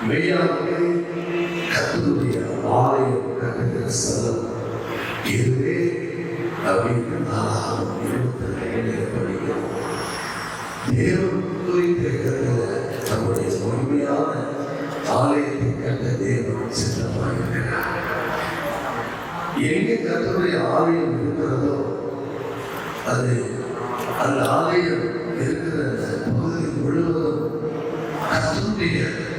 மெய்யாகவே கர்த்தருடைய ஆலயம் கட்டுகிற ஸ்தலம் இதுவே அப்படின்னு 4:22 படிக்கிறோம். தேவன் குறித்த நம்முடைய முழுமையான ஆலயத்தை கட்ட தேவன் சித்தமாயிருக்கிறார். எங்கே கர்த்தருடைய ஆலயம் இருக்கிறதோ அது அந்த ஆலயம் இருக்கிற பகுதி முழுவதும் கர்த்தருடைய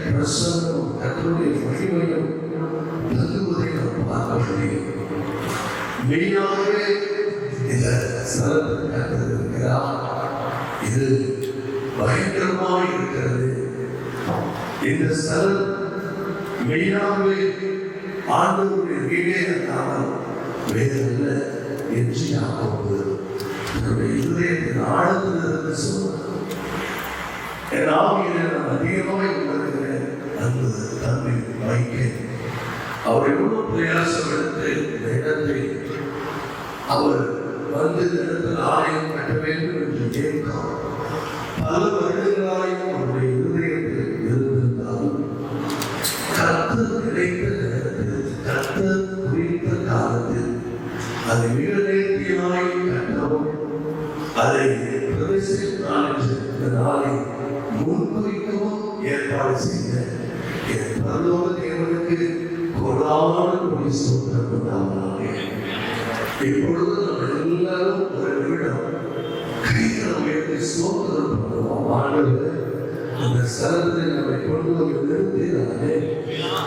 பிரசன்னமும் கர்த்தருடைய மகிமையும் தங்குவதை நாம் பார்க்க முடியும். மெய்யாகவே இந்த ஸ்தலத்தை கட்டிருக்கிறார். இது பயங்கரமாக இருக்கிறது. இந்த ஸ்தலம் மெய்யாகவே ஆண்டவருடைய வீடே காலம் வேறல்ல என்று யாக்கோபு தன்னுடைய இதயத்தின் ஆழத்திலிருந்து சொன்னார். என் ஆவியிலே நான் அதிகமாக உணர்கிறேன். அந்த தன்மை வைக்க அவர் எவ்வளவு பிரயாசம் எடுத்து இந்த இடத்தை அவர் வந்து இந்த இடத்தில் ஆலயம் கட்ட வேண்டும் என்று கேட்கிறார். பல வருடங்களாயும் அவருடைய இதயத்தில் இருந்திருந்தாலும் கர்த்தர் கிடைத்த நேரத்தில் கர்த்தர் குறித்த காலத்தில் அதை மிக நேர்த்தியாய் கட்டவும் அதை பிரவேசித்தால் இந்த நாளை முன்குறிக்கவும் ஏற்பாடு செய்த என் பரலோக தேவனுக்கு கொடான ஒரு ஸ்தோத்திரம் உண்டாவதாக. இப்பொழுது நம்ம எல்லாரும் ஒரு நிமிடம் கையில் நம்ம ஸ்தோத்திரம் பண்ணுவோம். ஆண்டவரே, அந்த ஸ்தலத்தை நம்மை கொண்டு வந்து நிறுத்தினாலே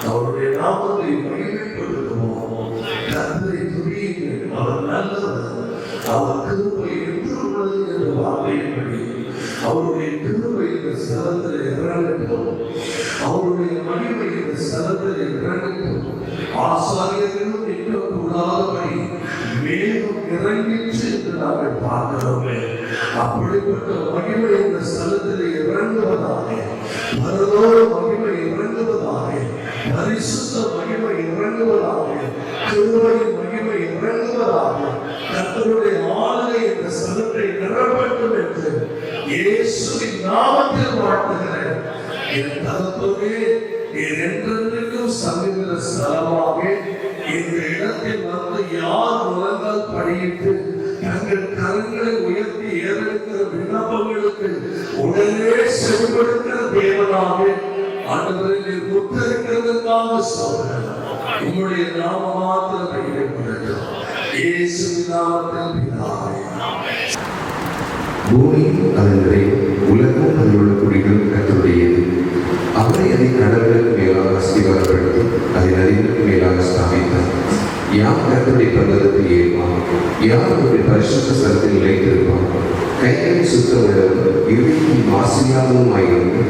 அவருடைய நாமத்தை மகிமைப்படுத்துவோம். கர்த்தரை துதியுங்கள், அவர் நல்லவர், அவர் கிருபை என்றும் உள்ளது என்ற வார்த்தையின்படி அவருடைய கிருபை இந்த ஸ்தலத்தில் இறங்கட்டும், அவருடைய மகிமை இந்த ஸ்தலத்தில் இறங்கட்டும். ஆசாரியர்களும் நிற்கக்கூடாதபடி மேலும் இறங்கிச்சு என்று நாங்கள் பார்க்கிறோமே, அப்படிப்பட்ட மகிமை இந்த ஸ்தலத்தில் இறங்குவதாக, பரலோக மகிமை இறங்குவதாக, பரிசுத்த மகிமை இறங்குவதாக, கிருபையின் மகிமை இறங்குவதாக, கர்த்தருடைய ஆளுகை இந்த ஸ்தலத்தை நிரப்பட்டும் என்று இயேசுவின் நாமத்தில் வாழ்த்துகிறேன். என் தகப்பனே, என்றென்றைக்கும் சமீப ஸ்தலமாக இந்த இடத்தில் வந்து யார் முழங்கால் படியிட்டு தங்கள் கரங்களை உயர்த்தி ஏறெடுக்கிற விண்ணப்பங்களுக்கு உடனே செவிப்படுகிற தேவனாக ஆண்டவரை முத்திருக்கிறதுக்காக சொல்கிறேன். உங்களுடைய நாம மாத்திரம் கையிடப்படட்டும். இயேசுவின் நாமத்தில் பிதாவே. பூமி அதன் நிறைவு, உலகம் அதில் உள்ள குடிகள் கர்த்தருடையது. அவரை அதை கடல்களுக்கு மேலாக அஸ்திவாரப்படுத்தி அதை நதிகளுக்கு மேலாக ஸ்தாபித்தார். யார் கர்த்தருடைய பர்வதத்தில் ஏறுவான்? யார் அவருடைய பரிசுத்த ஸ்தலத்தில் நிலைத்திருப்பான்? கைகளில் சுத்தம் உள்ளவர், இருதயத்தில் மாசில்லாதவருமாயிருந்து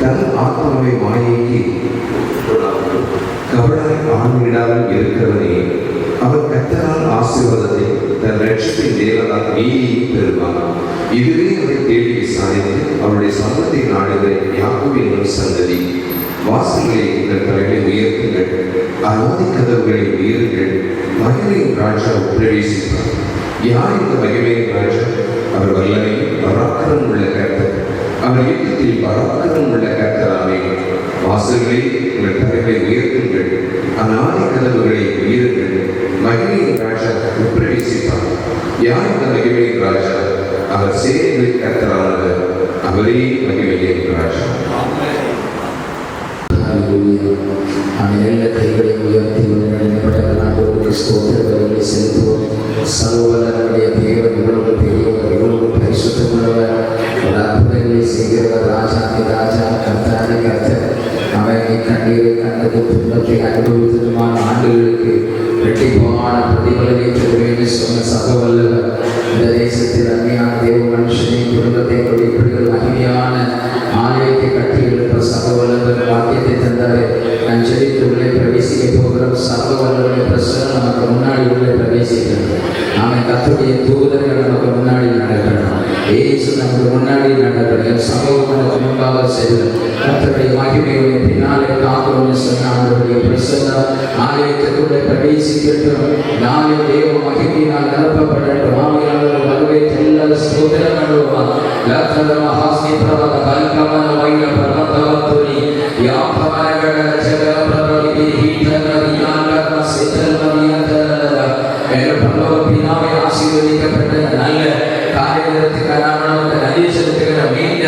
தன் ஆத்மாவை மாயைக்கு கபடாய் ஆண்விடாமல் இருக்கிறவனே, அவர் கர்த்தரால் ஆசீர்வாதத்தை தன் ரட்சிப்பின் தேவனாக நீதியையும் பெறுவார். இதுவே அவரை தேடி விசாரித்து அவருடைய சமூகத்தை நாடுகிற யாக்கோபின் என்னும் சந்ததி. வாசல்களை உங்கள் தலைகளை உயர்த்துங்கள், அநாதி கதவுகளை உயருங்கள். மகிமையின் ராஜா பிரவேசிப்பார். யார் இந்த மகிமையின் ராஜா? அவர் வல்லமையும் பராக்கிரமும் உள்ள கர்த்தர். அவர் யுத்தத்தில் பராக்கிரமும் உள்ள கர்த்தராமே. வாசல்களை உங்கள் தலைகளை உயர்த்துங்கள், அநாதி கதவுகளை உயருங்கள். மகிமையின் ராஜா பிரவேசிப்பார். யார் இந்த மகிமையின் ராஜா? அவர் சேனைகளின் கர்த்தரானவர், அவரே மகிமையின் ராஜா. எல்லா கைகளை உயர்த்தி ஆண்டவருக்கு ஸ்தோத்திரங்களை செலுத்துவோம். சர்வவல்லவருடைய தேவன் இவ்வளவு பெரியவர், இவ்வளவு பரிசுத்தமுள்ளவர், அற்புதங்களை செய்கிறவர், ராஜாதி ராஜா, கர்த்தாதி கர்த்தர். அவனை கண்ணீரை கண்டதும் துன்பத்தை அனுபவித்ததுமான ஆண்டுகளுக்கு இரட்டிப்பான பிரதிபலனை தருவேன் சொன்ன சர்வவல்லவர். இந்த தேசத்தில் அருமையான தேவ மனுஷனை குடும்பத்தை இப்படிகள் மகிமையான ஆலயத்தை கட்டி எழுப்ப சர்வவல்லவர் வாக்கியத்தை தந்தார். நான் செழித்து உள்ளே பிரவேசிக்க போகிறோம். சர்வவல்லவருடைய பிரசனம் நமக்கு முன்னாடி உள்ளே பிரவேசிக்கிறது. அவன் கர்த்தருடைய தூதர்கள் நமக்கு முன்னாடி நடக்கணும். இயேசு நமக்கு முன்னாடி நடக்கணும். சமூகம் நமக்கு முன்பாக செல்லும். கர்த்தருடைய மகிமையுடைய பின்னாலே காக்கிறோம்னு சொன்ன அவருடைய பிரசன்னம் ஆலயத்துக்குள்ளே பிரவேசிக்கட்டும். நாளை தேவ மகிமையினால் நிரப்பப்படட்டும். ஆவியானவர் வருகை எல்லா ஸ்தோத்திரங்களும் லக்ஷண மகாஸ்னி பிரபல கல்கமன வைர பர்வதவத்துனி யாபவனகட ஆசீர்வதிக்கப்பட்ட நல்ல காரியத்துக்காக நமக்கு நன்றி செலுத்துகிற நீண்ட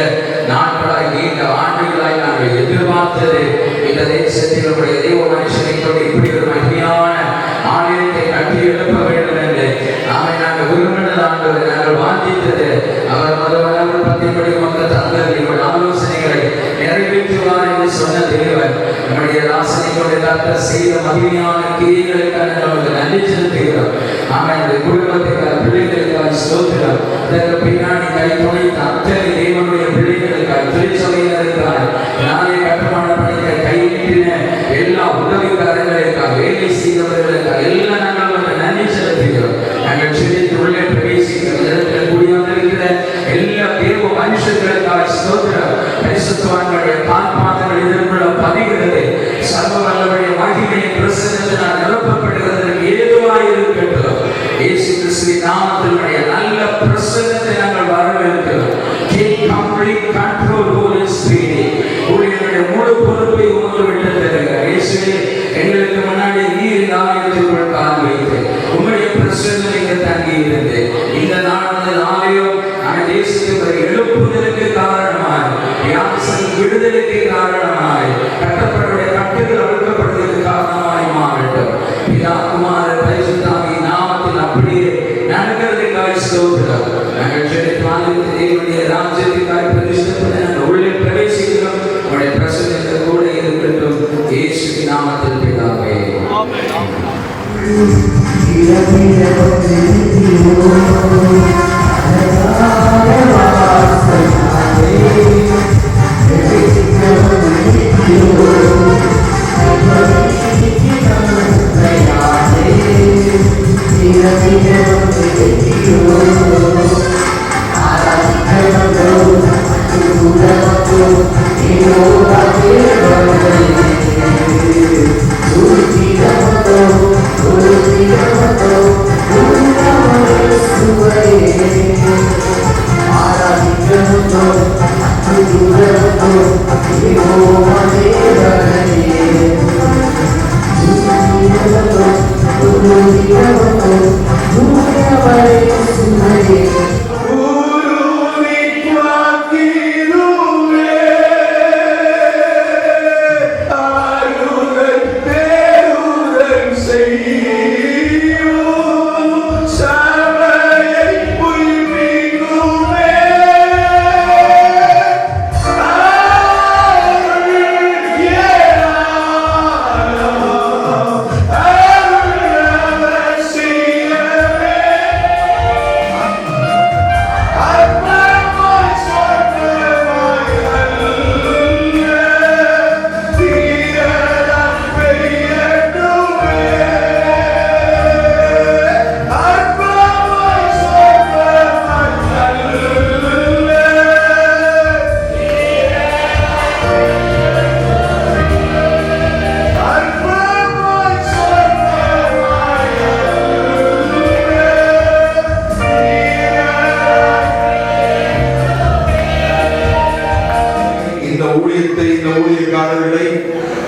நாட்களாய் நீண்ட ஆண்டுகளாய் நாங்கள் எதிர்பார்த்தது இந்த தேசத்தில் நம்முடைய தெய்வ மனுஷனை கொண்டு இப்படி ஒரு மகிமையான ஆலயத்தை கட்டி எழுப்ப வேண்டும் என்று நாங்கள் விரும்பினது ஆண்டவரை நாங்கள் வாஞ்சித்தது அவர் மதவர்கள் பத்தின்படி மக்கள் தங்கள் ஆலோசனைகளை நிறைவேற்றுவார் என்று சொன்ன தேவன் நம்முடைய ராசனை கொண்டு கர்த்தர் செய்த மகிமையான கிரியைகளுக்காக நமக்கு நன்றி செலுத்துகிறோம். நம்முடைய குடும்பத்துக்காக பிள்ளைகளுக்காக ஸ்தோத்திரம். இதற்கு பின்னாடி கை துணைத்த அத்தனை தேவனுடைய பிள்ளைகளுக்காக திருச்சபையினருக்காக நாளை கட்டுமான பணிகளை கைவிட்டின எல்லா உதவிக்காரர்களுக்காக வேலை செய்தவர்களுக்காக எல்லாம் நாங்கள் நன்றி செலுத்துகிறோம். நாங்கள் செலுத்தி உள்ளே பிரவேசிக்கிற இடத்தில் கூடி வந்திருக்கிற எல்லா தேவ மனுஷர்களுக்காக ஸ்தோத்திரம். பரிசுத்தவான்களுடைய பாதங்கள் இதற்குள்ள பதிகிறது. சர்வ வல்லவருடைய மகிமையின் பிரசன்னத்தினால் நிரப்பப்படுவதற்கு ஏதுவாய் இருக்கட்டும். இயேசு கிறிஸ்துவின் நாமத்தினுடைய நல்ல பிரசன்னத்தை நாங்கள் வரவேற்கிறோம். Take complete control, Holy Spirit. உங்களுடைய முழு பொறுப்பை உமக்கு விட்டு தருகிறார். இயேசுவே, எங்களுக்கு முன்னாடி நீர் ஆலயத்திற்குள் கால் வைத்து உங்களுடைய பிரசன்னத்தை தங்கி இருந்து இந்த நாளில் ஆலயம் அந்த தேசத்துக்கு எழுப்புதலுக்கு காரணமாய் விடுதலுக்கு காரணமாய் கட்டப்படைய கட்டுகள் அழுக்கப்படுவதற்கு காரணமாய் மாறட்டும். பிதா குமாரர் பரிசுத்தாவி நாமத்தில் அப்படியே நடக்கிறதுக்காக ஸ்தோத்திரம். நாங்கள் செலுத்தி தேவனுடைய ராஜ்யத்துக்காக பிரதிஷ்டப்பட நாங்கள் உள்ளே பிரவேசிக்கிறோம். உங்களுடைய பிரசன்னத்தை கூட இருக்கட்டும். இயேசுவின் நாமத்தில் பிதாவே.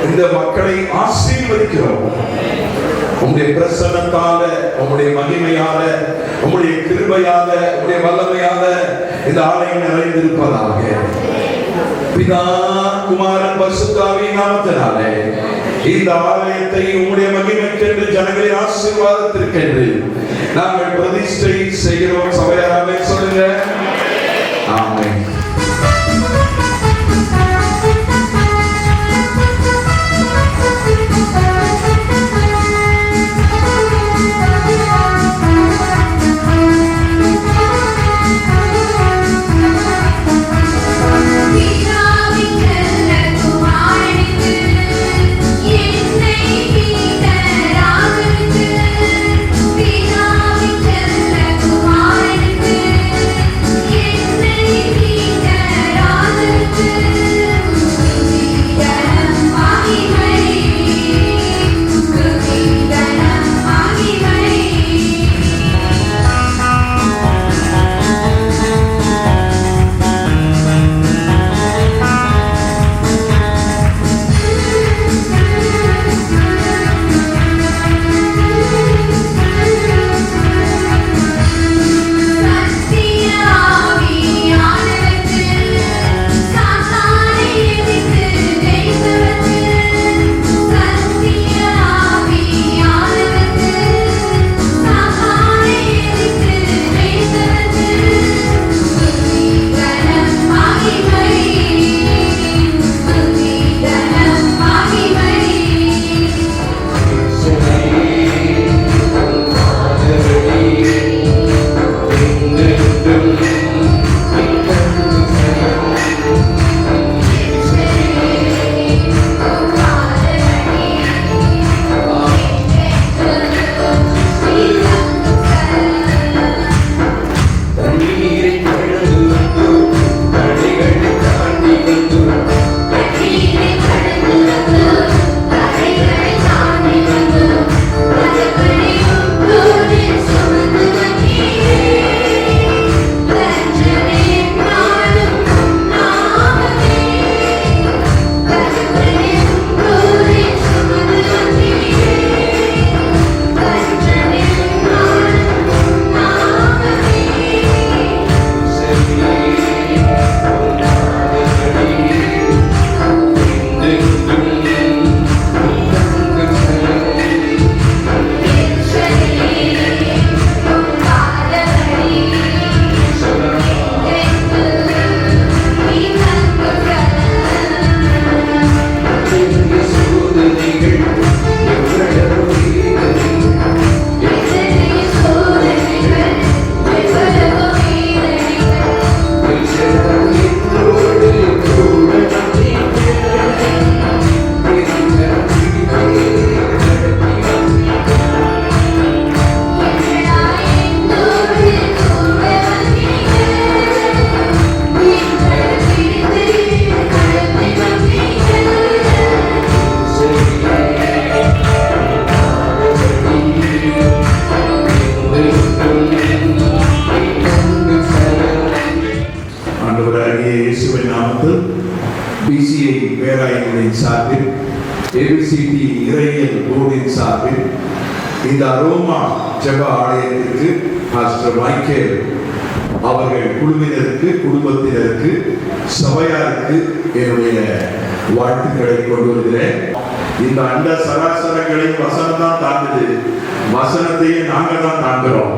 இந்த மக்களை ஆசீர்வதிக்கிறோம். உம்முடைய பிரசன்னத்தால, உம்முடைய மகிமையால, உம்முடைய கிருபையால, உம்முடைய வல்லமையால இந்த ஆலயம் நிறைந்திருப்பதாக. பிதா குமாரன் பரிசுத்தாவியின் நாமத்தினாலே இந்த ஆலயத்தை உம்முடைய மகிமைக்கென்று ஜனங்களின் ஆசீர்வாதத்திற்கென்று நாங்கள் பிரதிஷ்டை செய்கிறோம். சபையாராமே சொல்லுங்க. ஆமென். Be சார்பில், ABCD இறையியல் போர்டின் சார்பில் இந்த அரோமா ஜெப ஆலயத்திற்கு பாஸ்டர் மைக்கேல் அவர்கள் குழுவினருக்கு, குடும்பத்தினருக்கு, சபையாருக்கு என்னுடைய வாழ்த்துக்களை கொண்டு வருகிறேன். இந்த அண்ட சராசரங்களை வசனம் தான் தாங்குது, வசனத்தையே நாங்கள் தான் தாங்குகிறோம்.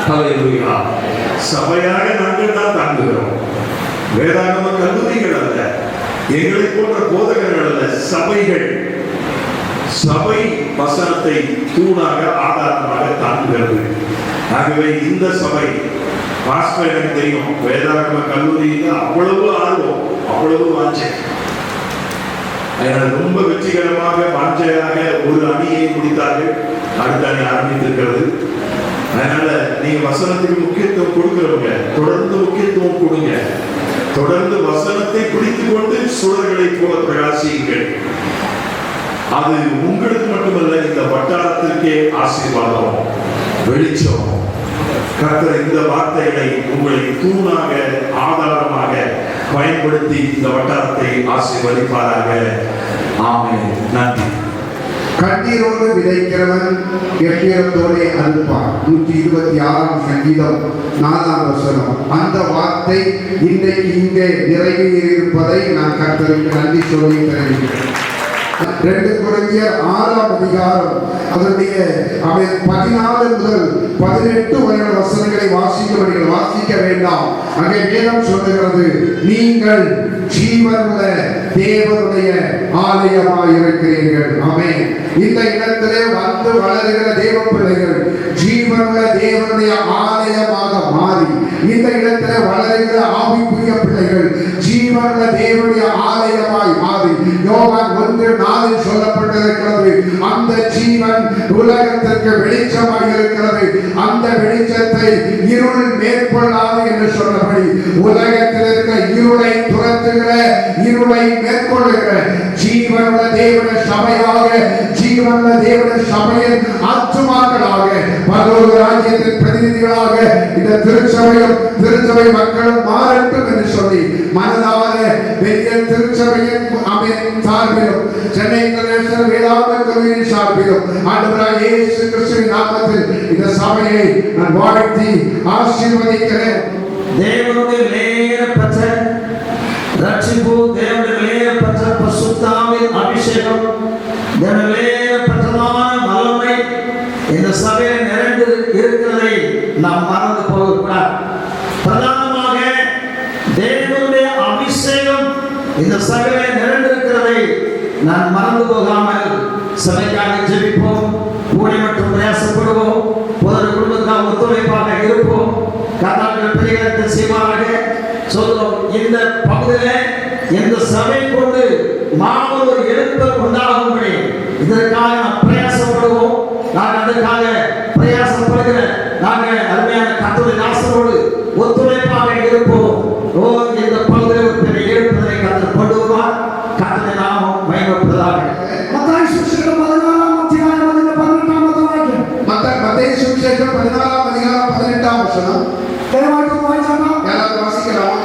ஹல்லேலூயா. சபையாக நாங்கள் தான் தாங்குகிறோம். வேதாகம கல்லூரிகள் அல்ல, எங்களை போன்ற போதகர்கள் அல்ல, சபைகள். சபை வசனத்தை தூணாக ஆதாரமாக தாங்குகிறது. ஆகவே இந்த சபை பாஸ்டர் எனக்கு தெரியும், வேதாகம கல்லூரியில் அவ்வளவு ஆர்வம், அவ்வளவு வாஞ்சை. அதனால் ரொம்ப வெற்றிகரமாக வாஞ்சையாக ஒரு அணியை முடித்தார்கள், அடுத்த அணி ஆரம்பித்திருக்கிறது. அதனால நீங்க வசனத்துக்கு முக்கியத்துவம் கொடுக்கிறவங்க தொடர்ந்து முக்கியத்துவம் கொடுங்க. தொடர்ந்து வசனத்தை பிடித்துக் கொண்டு சுடர்களை போல பிரகாசியுங்கள். அது உங்களுக்கு மட்டுமல்ல, இந்த வட்டாரத்திற்கே ஆசீர்வாதம், வெளிச்சம். கர்த்தர் இந்த வார்த்தைகளை உங்களை தூணாக, ஆதாரமாக பயன்படுத்தி இந்த வட்டாரத்தை ஆசீர்வதிப்பாராக. ஆமென். நன்றி. கண்ணீரோடு விதைக்கிறவன் கெட்டியத்தோடே அறுப்பான். 126 சங்கீதம் 4ஆம் வசனம். அந்த வார்த்தை இன்றைக்கு இங்கே நிறைவேறியிருப்பதை நான் கர்த்தருக்கு நன்றி சொல்லி தெரிவிக்கிறேன். 2 கொரிந்தியர் 6ஆம் அதிகாரம் அதனுடைய 14 முதல் 18 வரை வசனங்களை வாசிக்க வேண்டாம். அங்கே வேதம் சொல்லுகிறது, நீங்கள் ஜீவனுள்ள தேவனுடைய ஆலயமாய் இருக்கிறீர்கள். ஆமென். இந்த இடத்திலே வந்து வளருகிற தேவ பிள்ளைகள் ஜீவனுள்ள தேவனுடைய ஆலயமாக மாறி, இந்த இடத்திலே வளருகிற ஆவிக்குரிய பிள்ளைகள் ஜீவனுள்ள தேவனுடைய ஆலயமாய் மாறி, யோவான் 1:4 சொல்லப்பட்டிருக்கிறது, அந்த ஜீவன் உலகத்திற்கு வெளிச்சமாக இருக்கிறது, அந்த வெளிச்சத்தை இருள் மேற்கொள்ளாது என்று சொன்னபடி உலகத்தில் இருக்கிற இருளை துரத்துகிற, இருளை மேற்கொள்ளுகிற ஜீவனுள்ள தேவனுடைய சபையாக, ஜீவனுள்ள தேவனுடைய சபையின் ஆத்துமாக்களாக, பரலோக ராஜ்யத்தின் பிரதிநிதிகளாக இந்த திருச்சபையும் திருச்சபை மக்களும் மாறட்டும் என்று சொல்லி மனதார பெரிய திருச்சபையின் சார்பிலும், சென்னை இன்டர்நேஷனல் வேதாந்த கல்லூரியின் சார்பிலும் ஆண்டவராகிய இயேசு கிறிஸ்துவின் நாமத்தில் இந்த சபையை நான் வாழ்த்தி ஆசீர்வதிக்கிறேன். தேவனுடைய விலையேறப்பட்ட ரட்சிப்பு, தேவனுடைய விலையேறப்பட்ட பரிசுத்தாவின் அபிஷேகம், தேவனுடைய விலையேறப்பட்டதான வல்லமை இந்த சபையில் நிறைந்து இருக்கிறதை நாம் மறந்து போகக்கூடாது. பிரதானமாக தேவனுடைய அபிஷேகம் இந்த சபையில் நிறைந்திருக்கிறதை நான் மறந்து போகாமல் சபைக்காக ஜெபிப்போம், கூடி மற்றும் பிரயாசப்படுவோம், பொது குடும்பத்தால் ஒத்துழைப்பாக இருப்போம், கர்த்தர் பெரியத்தை செய்வாராக சொல்லுவோம். இந்த பகுதியில் இந்த சபை கொண்டு மாபெரும் எழுப்புதல் உண்டாகும்படி இதற்காக நாம் பிரயாசப்படுவோம். நாங்கள் அதற்காக பிரயாசப்படுகிற நாங்கள் அருமையான கர்த்தருடைய தாசரோடு ஒத்துழைப்பாக இருப்போம். இந்த பகுதியில் ஒரு பெரிய எழுப்புதலை கர்த்தர் கொண்டு வருவார். கர்த்தருடைய நாமம் மகிமைப்படுவதாக. மத்தேயு சுவிசேஷம் 14ஆம் அதிகாரம் 18ஆம் வசனம். மத்தேயு சுவிசேஷம் 14ஆம் அதிகாரம் 18ஆம் வசனம். தேவாலயத்தை வாசிக்கலாம். எல்லாரும் வாசிக்கலாம்.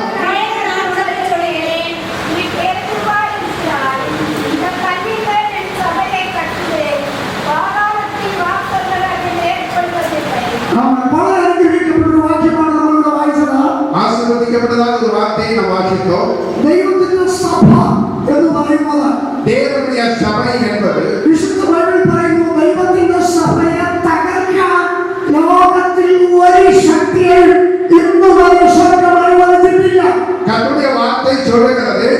ஆசீர்வதிக்கப்பட்டதான ஒரு வார்த்தையை நாம் வாசித்தோம். தெய்வத்தின் சபை என்று പറയുന്നത് தேவனுடைய சபை என்பது വിശുദ്ധ ബൈബിൾ പറയുന്നു, ദൈവത്തിന്റെ സഭയെ തകർക്കാൻ ലോകത്തിൽ ഒരു ശക്തിയും ഇന്നുവരെ സ്വർഗ്ഗം അനുവദിച്ചിട്ടില്ല. கர்த்தருடைய வார்த்தை சொல்லுகிறது,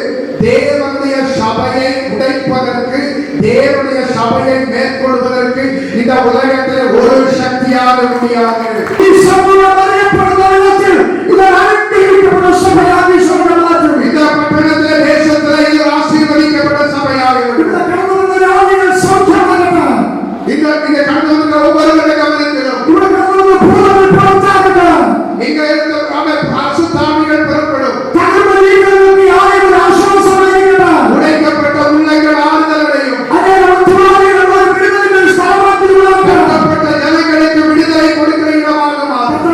தேவனுடைய சபையை உடைப்பதற்கு, தேவனுடைய சபையை மேற்கொள்வதற்கு இந்த உலகத்தில் ஒரு சக்தியாக முடியாது. இந்த பட்டணத்தில் தேசத்தில் இது ஆசீர்வதிக்கப்பட்ட சபையாக இங்க கடந்து வந்த ஒவ்வொருவருடைய கவனத்திலும் இங்க இருந்த பரிசுத்தாவிகள் பெறப்படும். உடைக்கப்பட்ட உள்ளங்கள் ஆறுதல் அடையும். கட்டப்பட்ட ஜனங்களுக்கு விடுதலை கொடுக்கிற இடமாக மாறும்.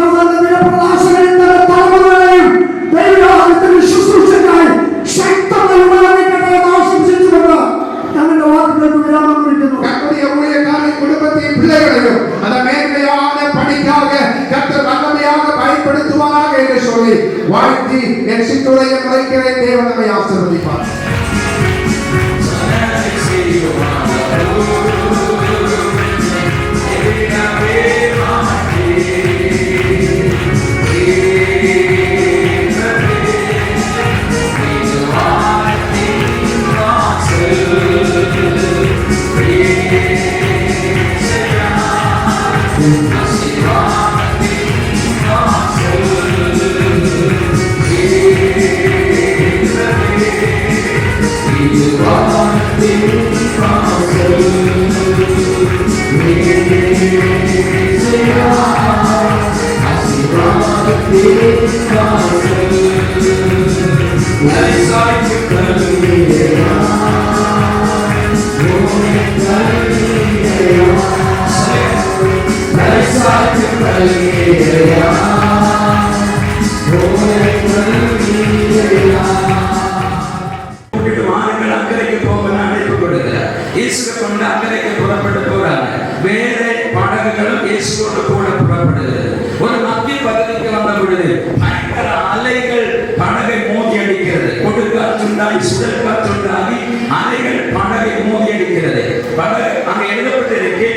அக்கறைக்கு போக அழைப்பு கொடுக்கிறார். இயேசுவை கொண்டு அக்கறைக்கு புறப்பட்டு போறாங்க. வேற படகுகளும் இயேசுவோடு கூட புறப்படுது. ஒரு மத்திய பகுதிக்கு வந்த பொழுது பயங்கர அலைகள் படகை மோதி அடிக்கிறது. கொடுக்காற்றுண்டாய் சுழல் காற்றுண்டாகி அலைகள் படகை மோதி அடிக்கிறது. படகு அங்க எழுதப்பட்டிருக்கு,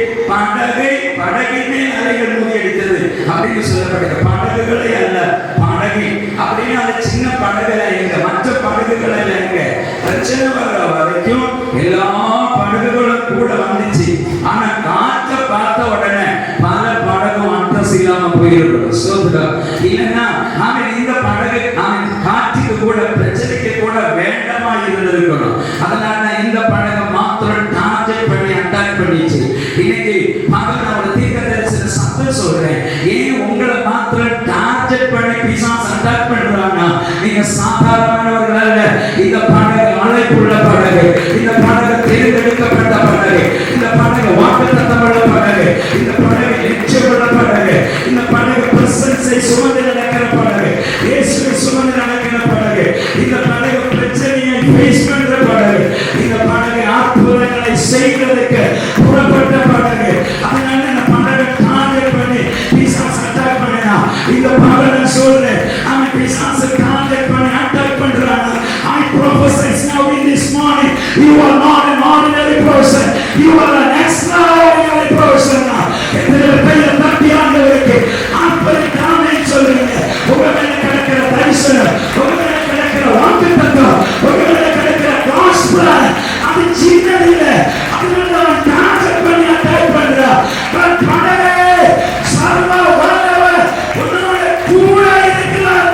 படகினே அலைகள் மோதி அடித்தது அப்படின்னு சொல்லப்படுகிறது. படகுகளை அல்ல, படகு அப்படின்னு அந்த சின்ன படகுல எங்க, மற்ற படகுகளை எங்க, பிரச்சனை வர்ற வரைக்கும் எல்லா படகுகளும் கூட வந்துச்சு. ஆனா காற்ற பார்த்த உடனே பல படகும் அட்ரஸ் இல்லாம போயிருக்கணும். சோதரம் இல்லைன்னா அவன் இந்த படகு அவன் காற்றுக்கு கூட பிரச்சனைக்கு கூட வேண்டாமா இருந்திருக்கணும். அதனால இந்த படகை மாத்திரம் டார்கெட் பண்ணி அட்டாக் பண்ணிச்சு. இன்னைக்கு மகன் அவரோட தீர்க்க தரிசன சத்தம் சொல்றேன், ஏன் உங்களை மாத்திரம் டார்கெட் பண்ணி பிசாசு அட்டாக் பண்றாங்கன்னா நீங்க சாதாரணமானவர்கள் அல்ல. இந்த படகு அழைப்புள்ள படகு, இந்த படகு தேர்ந்தெடுக்கப்பட்ட படகு, இந்த படகு வாக்குத்தத்தமுள்ள படகு, இந்த படகு நிச்சயமுள்ள படகு, இந்த படகு பிரசன்ஸை சுமந்து நடக்கிற படகு, இயேசுவை சுமந்து நடக்கிற படகு, இந்த படகு பிரச்சனையை ஃபேஸ் பண்ற படகு, இந்த படகு அற்புதங்களை செய்வதற்கு புறப்பட்ட படகு. அதனால இந்த படகு டார்கெட் பண்ணி பிசாசு அட்டாக் பண்ணா இந்த படகு சொல்றேன், அவன் பிசாசு டார்கெட் பண்ணி அட்டாக் பண்றாங்க. I prophesy now in this morning, you are not an ordinary person, you are an extraordinary person. எத்தனை பேர் தட்டி ஆண்டவருக்கு ஆர்ப்பரிக்காமே சொல்லுங்க. உங்க மேல கிடக்கிற தரிசனம், உங்க மேல கிடக்கிற வாக்குத்தத்தம், உங்க மேல கிடக்கிற gospel அது சின்னது இல்லை. அதனால அவன் டார்கெட் பண்ணி அட்டாக் பண்றான். படவே சர்வ வல்லவர் உன்னோட கூட இருக்கிறார்.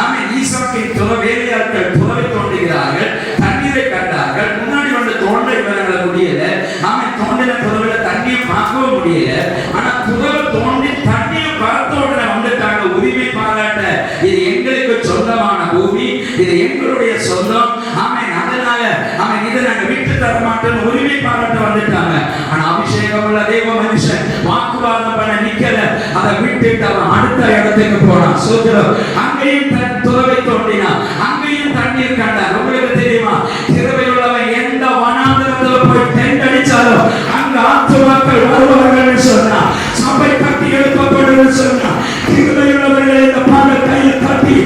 ஆமென். ஈசாக்கின் வேலையாட்கள் துறவை தோண்டுகிறார்கள், தண்ணீரை கண்டார்கள். முன்னாடி வந்து தோண்ட இவர்கள முடியல. ஆமென். தோண்டின துறவில தண்ணியை பார்க்கவும் முடியல. ஆனா துறவை தோண்டி தண்ணியை பார்த்த உடனே வந்துட்டாங்க உரிமை பாராட்ட. இது எங்களுக்கு சொந்தமான பூமி, இது எங்களுடைய சொந்தம். ஆமென். அதனால ஆமென், இதை நாங்க விட்டு தர மாட்டோம் உரிமை பாராட்ட வந்துட்டாங்க. ஆனா அபிஷேகம் உள்ள தேவ மனுஷன் வாக்குவாதம் பண்ண நிக்கல. அதை விட்டுட்டு அவன் அடுத்த இடத்துக்கு போனான். சோதரம் அங்கேயும் துறவை தோண்டினான், அங்கேயும் தண்ணீர் கண்டார். உங்களுக்கு தெரியுமா, கிருபையுள்ளவன் எந்த வனாந்தரத்துல போய் டென்ட் அடிச்சாலும் அங்க ஆத்துமாக்கள் வருவார்கள் சொன்னா, சபை கட்டி எழுப்பப்படும் சொன்னா, கிருபையுள்ளவர்கள் இந்த பாடல் கையில் கட்டி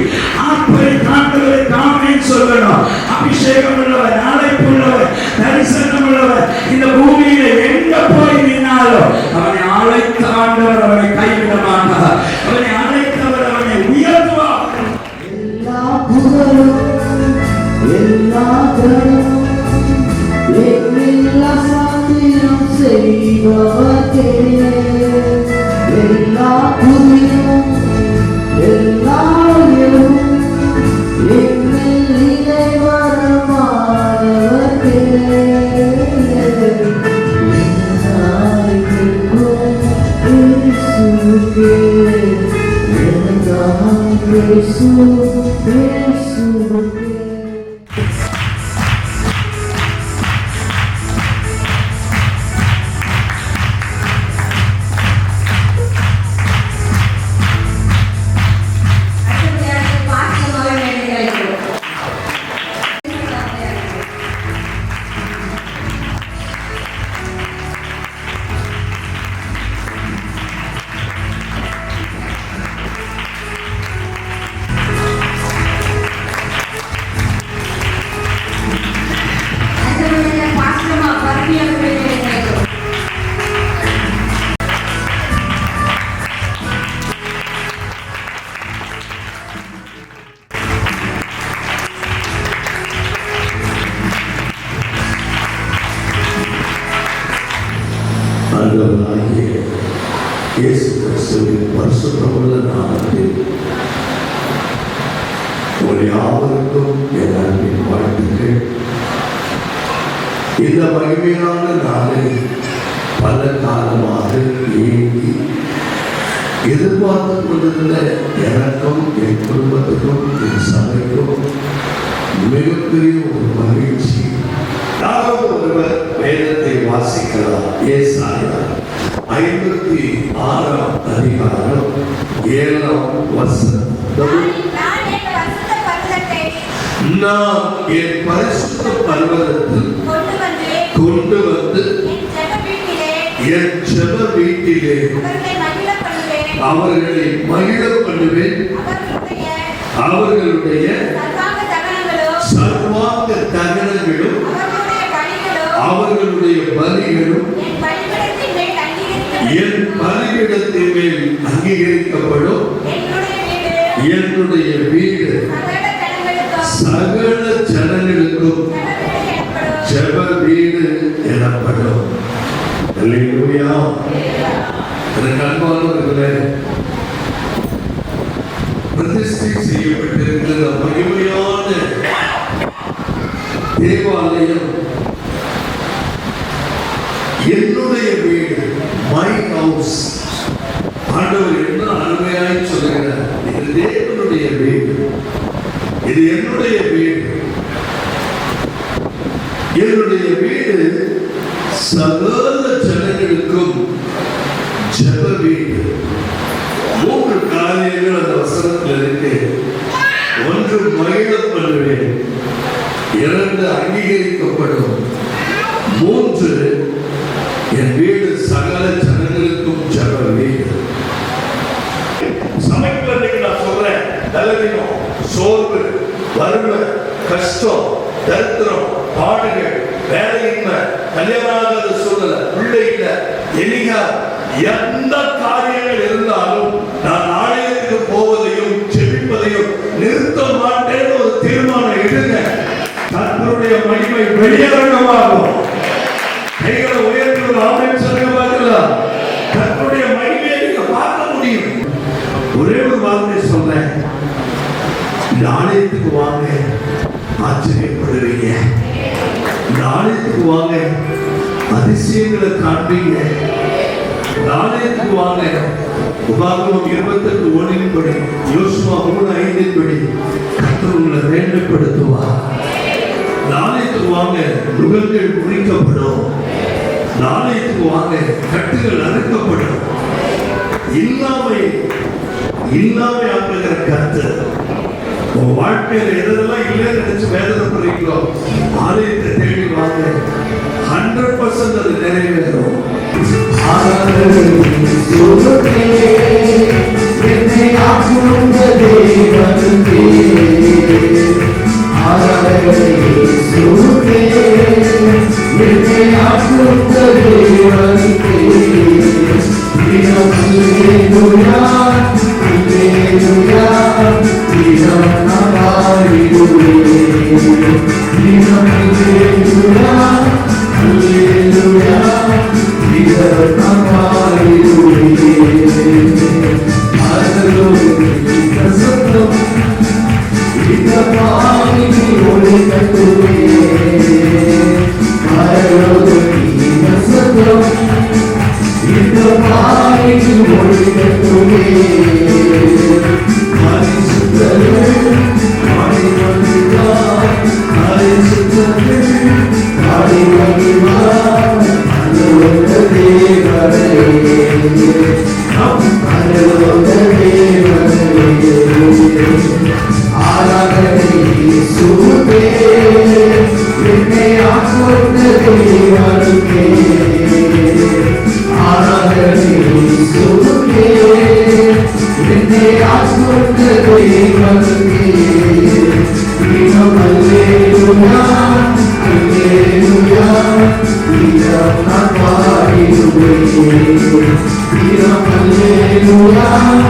ஆத்மரை காண்பதை காமேன்னு சொல்லணும். அபிஷேகம் உள்ளவர், அழைப்பு உள்ளவர், தரிசனம் உள்ளவர் இந்த பூமியில எங்க போய் நின்னாலும் அவனை அழைத்த ஆண்டவர் அவனை கைவிட மாட்டார். அவனை அழைத்தவர் அவனை உயர்த்துவார். எல்லா புகழும் எல்லா கணமும் எல்லா சாத்திரம் செய்பவர்க்கே. எல்லா புதியும் எல்லா உயரும் எங்கள் இறைவரமானவர்க்கே. ஆண்டவராகிய இயேசு கிறிஸ்துவின் பரிசுத்தமுள்ள நாமத்தில் உங்கள் யாவருக்கும் என் அன்பின் வாழ்த்துக்கள். இந்த மகிமையான நாளை பல காலமாக ஏங்கி எதிர்பார்த்து கொண்டிருந்த எனக்கும் என் குடும்பத்துக்கும் என் சபைக்கும் மிகப்பெரிய ஒரு மகிழ்ச்சி. யாரும் ஒருவர் வேதத்தை வாசிக்கலாம். ஏசாயா 56ஆம் அதிகாரம் 7ஆம் வசனம். நான் என் பரிசுத்த பர்வதத்தில் கொண்டு வந்து என் ஜெப வீட்டிலே அவர்களை மகிழ பண்ணுவேன். அவர்களுடைய சர்வாங்க தகனங்களும் அவர்களுடைய பலிகளும் என் பலியிடத்தின் மேல் அங்கீகரிக்கப்படும். என்னுடைய வீடு சகல ஜனங்களுக்கும் ஜெப வீடு எனப்படும். அல்லேலூயா. எனக்கு அன்பானவர்களே, பிரதிஷ்டை செய்யப்பட்டிருக்கிற மகிமையான தேவாலயம் என்னுடைய வீடு, மை ஹவுஸ். ஆண்டவர் என்ன அருமையாய் சொல்லுகிறார், இது தேவனுடைய வீடு, இது என்னுடைய வீடு. என்னுடைய வீடு சகல ஜனங்களுக்கும் ஜெப வீடு. 3 காரியங்கள் அந்த வசனத்தில் இருக்கு. 1, மகிழ பண்ணுவேன். 2, அங்கீகரிக்கப்படும். 3, என் வீடு சகல ஜனங்களுக்கும் ஜெப வீடு. சமைக்கல நான் சொல்றேன், தலைவலியும் சோர்வு, வறுமை, கஷ்டம், தரித்திரம், பாடுகள், வேலையின்மை, கல்யாணாகாத சூழ்நிலை, பிள்ளை இல்லை, எலிகா, எந்த காரியங்கள் இருந்தாலும் நான் ஆலயத்துக்கு போவதையும் ஜெபிப்பதையும் நிறுத்த மாட்டேன்னு ஒரு தீர்மானம் எடுங்க. கர்த்தருடைய மகிமை வெளியரங்கமாகும். கைகளை உயர்த்தி ஒரு ஆமென் சொல்லுங்க பார்க்கலாம். கர்த்தருடைய மகிமையை நீங்க பார்க்க முடியும். ஒரே ஒரு வார்த்தை சொல்றேன், இந்த ஆலயத்துக்கு வாங்க, ஆச்சரியப்படுவீங்க. இந்த ஆலயத்துக்கு வாங்க, அதிசயங்களை காண்பீங்க. இந்த ஆலயத்துக்கு வாங்க, உபாகமம் 28:1 படி, யோசுவா 3:5 படி கர்த்தர் உங்களை மேன்மைப்படுத்துவார். இந்த ஆலயத்துக்கு வாங்க, நுகங்கள் முறிக்கப்படும். இந்த ஆலயத்துக்கு வாங்க, கட்டுகள் அறுக்கப்படும். இல்லாமை ஆக்குகிற கர்த்தர். உங்க வாழ்க்கையில எதெல்லாம் இல்லைன்னு நினைச்சு வேதனைப்படுறீங்களோ, ஆலயத்தை தேடி வாங்க, 100% அது நிறைவேறும். Hallelujah.